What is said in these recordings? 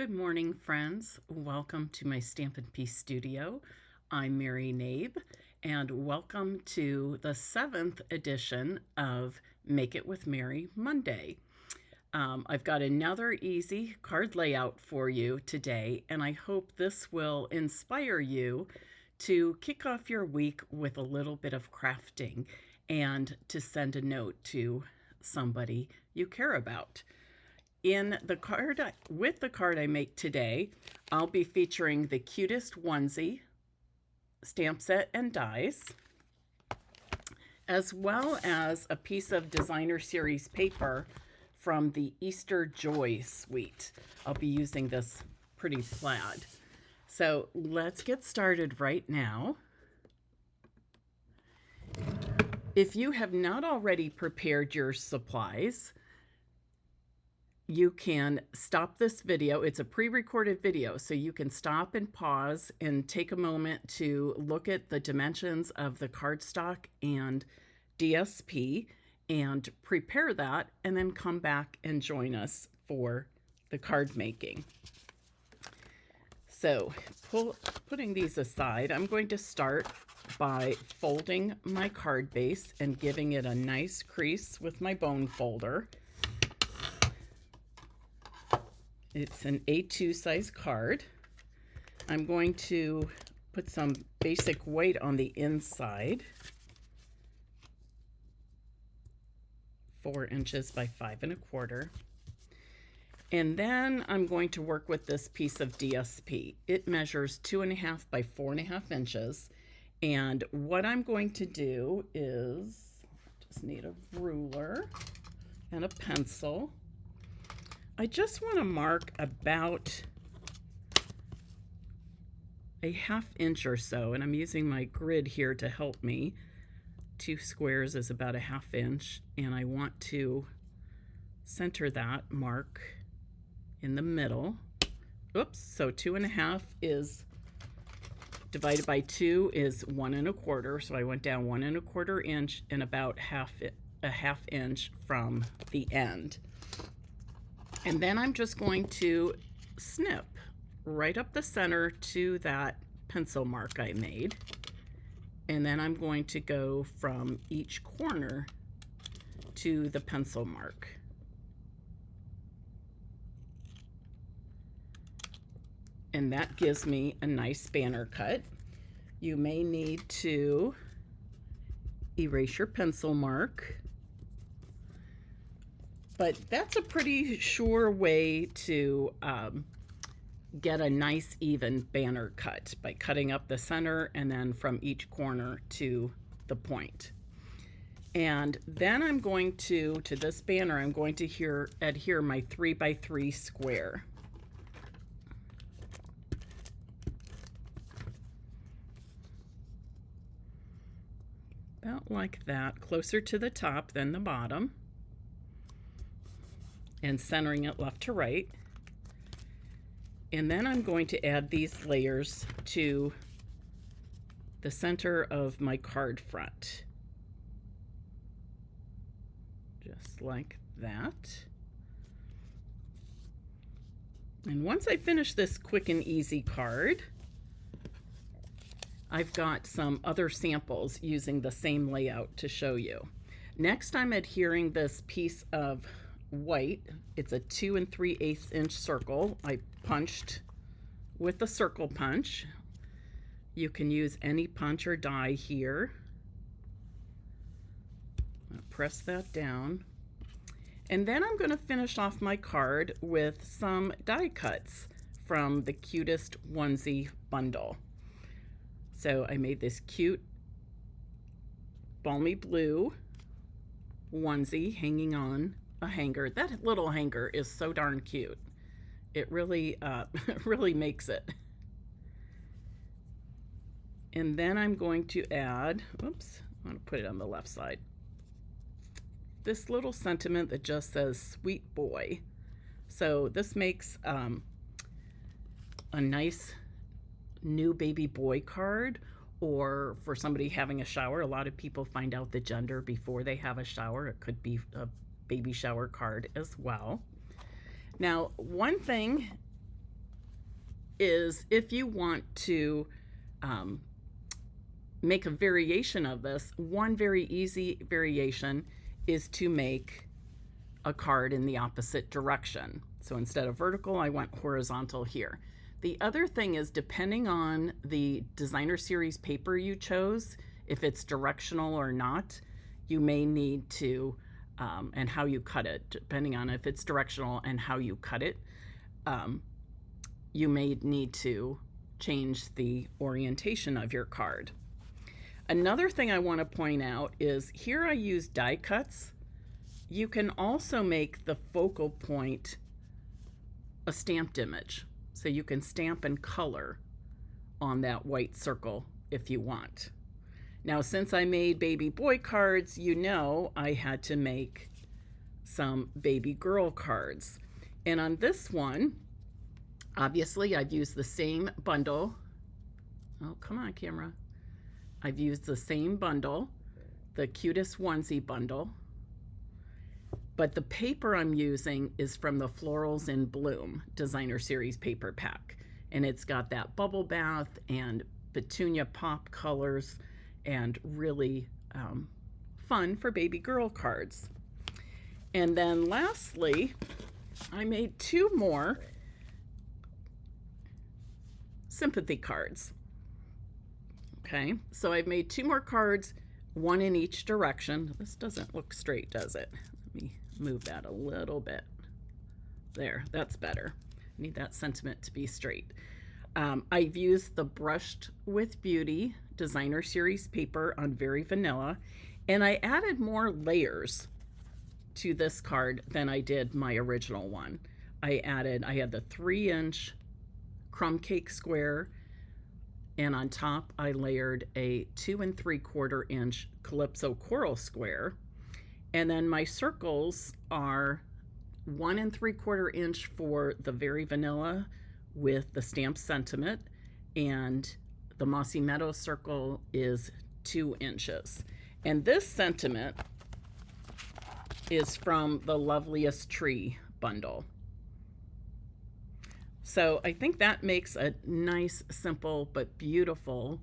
Good morning, friends. Welcome to my Stampin' Piece studio. I'm Mary Knabe, and welcome to the 7th edition of Make It with Mary Monday. I've got another easy card layout for you today, and I hope this will inspire you to kick off your week with a little bit of crafting and to send a note to somebody you care about. In the card, with the card I make today, I'll be featuring the cutest onesie, stamp set and dies, as well as a piece of designer series paper from the Easter Joy suite. I'll be using this pretty plaid. So let's get started right now. If you have not already prepared your supplies, you can stop this video. It's a pre-recorded video, so you can stop and pause and take a moment to look at the dimensions of the cardstock and DSP and prepare that, and then come back and join us for the card making. So putting these aside, I'm going to start by folding my card base and giving it a nice crease with my bone folder. It's an A2 size card. I'm going to put some basic weight on the inside, 4 inches by 5 1/4. And then I'm going to work with this piece of DSP. It measures 2.5 by 4.5 inches. And what I'm going to do is, just need a ruler and a pencil. I just want to mark about a 1/2 inch or so, and I'm using my grid here to help me. 2 squares is about a 1/2 inch, and I want to center that mark in the middle. Oops, so 2.5 is divided by 2 is 1 1/4, so I went down 1 1/4 inch and about a half inch from the end. And then I'm just going to snip right up the center to that pencil mark I made. And then I'm going to go from each corner to the pencil mark. And that gives me a nice banner cut. You may need to erase your pencil mark, but that's a pretty sure way to get a nice even banner cut by cutting up the center and then from each corner to the point. And then I'm going to this banner, I'm going to adhere my 3 by 3 square. About like that, closer to the top than the bottom, and centering it left to right. And then I'm going to add these layers to the center of my card front. Just like that. And once I finish this quick and easy card, I've got some other samples using the same layout to show you. Next, I'm adhering this piece of white. It's a 2 3/8 inch circle. I punched with a circle punch. You can use any punch or die here. I'll press that down. And then I'm going to finish off my card with some die cuts from the cutest onesie bundle. So I made this cute balmy blue onesie hanging on a hanger. That little hanger is so darn cute. It really, really makes it. And then I'm going to add, oops, I'm going to put it on the left side, this little sentiment that just says sweet boy. So this makes a nice new baby boy card, or for somebody having a shower. A lot of people find out the gender before they have a shower. It could be a baby shower card as well. Now, one thing is if you want to make a variation of this, one very easy variation is to make a card in the opposite direction. So instead of vertical, I went horizontal here. The other thing is, depending on the designer series paper you chose, if it's directional or not, you may need to, and how you cut it, depending on if it's directional and how you cut it, you may need to change the orientation of your card. Another thing I want to point out is here I use die cuts. You can also make the focal point a stamped image. So you can stamp and color on that white circle if you want. Now, since I made baby boy cards, you know I had to make some baby girl cards. And on this one, obviously I've used the same bundle. Oh, come on, camera. I've used the same bundle, the cutest onesie bundle. But the paper I'm using is from the Florals in Bloom designer series paper pack. And it's got that bubble bath and petunia pop colors, and really fun for baby girl cards. And then lastly, I made 2 more sympathy cards. Okay, so I've made 2 more cards, one in each direction. This doesn't look straight, does it? Let me move that a little bit. There, that's better. I need that sentiment to be straight. I've used the Brushed with Beauty designer series paper on Very Vanilla, and I added more layers to this card than I did my original one. I had the 3-inch crumb cake square, and on top I layered a 2 3/4 inch Calypso coral square. And then my circles are 1 3/4 inch for the Very Vanilla with the stamped sentiment, and the Mossy Meadow circle is 2 inches. And this sentiment is from the Loveliest Tree bundle. So I think that makes a nice, simple, but beautiful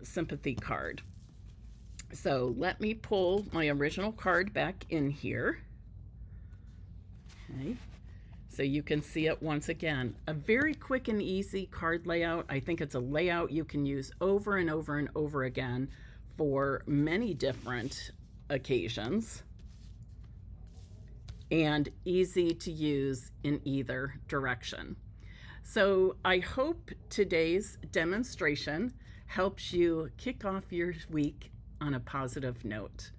sympathy card. So let me pull my original card back in here. Okay. So you can see it once again. A very quick and easy card layout. I think it's a layout you can use over and over and over again for many different occasions, and easy to use in either direction. So I hope today's demonstration helps you kick off your week on a positive note,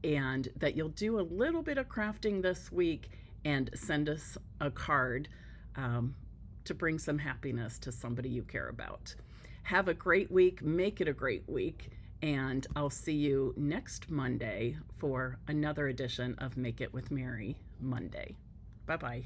and that you'll do a little bit of crafting this week and send us a card to bring some happiness to somebody you care about. Have a great week, make it a great week, and I'll see you next Monday for another edition of Make It with Mary Monday. Bye-bye.